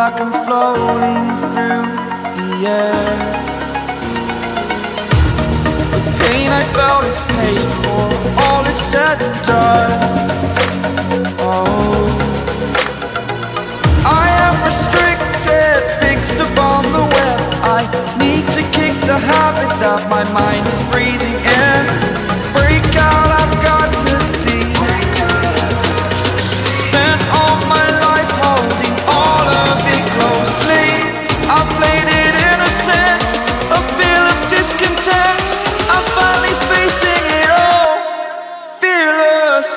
like I'm floating through the air. The pain I felt is paid for, all is said and done. Oh, I am restricted, fixed upon the web. I need to kick the habit that my mind is breathing in. Break out, I've got to see. Spent all my life holding all of it closely. I played it innocent, a feel of discontent. I'm finally facing it all, fearless.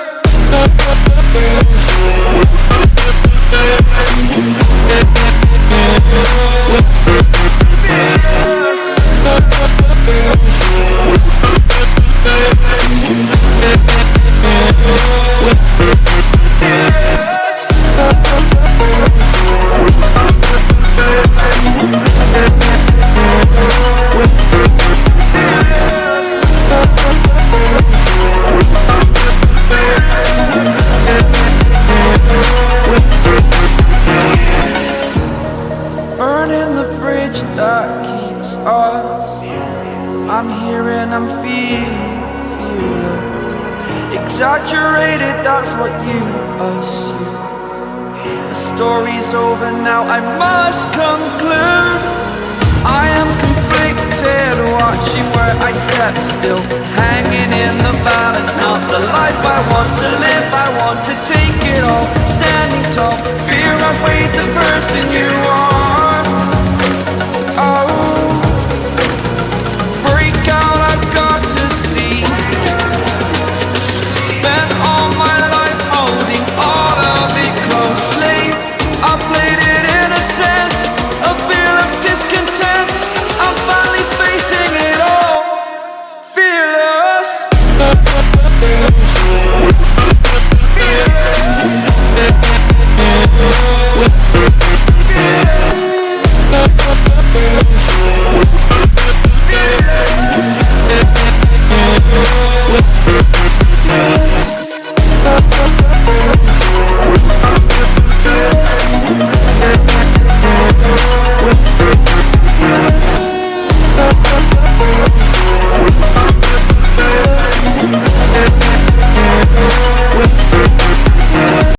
Burning the bridge that keeps us. I'm here and I'm feeling fearless. Exaggerated, that's what you assume. The story's over now, I must conclude. I am conflicted, watching where I step still, hanging in the balance. Not the life I want to live, I want to take it all. Standing tall, fear I've weighed the person you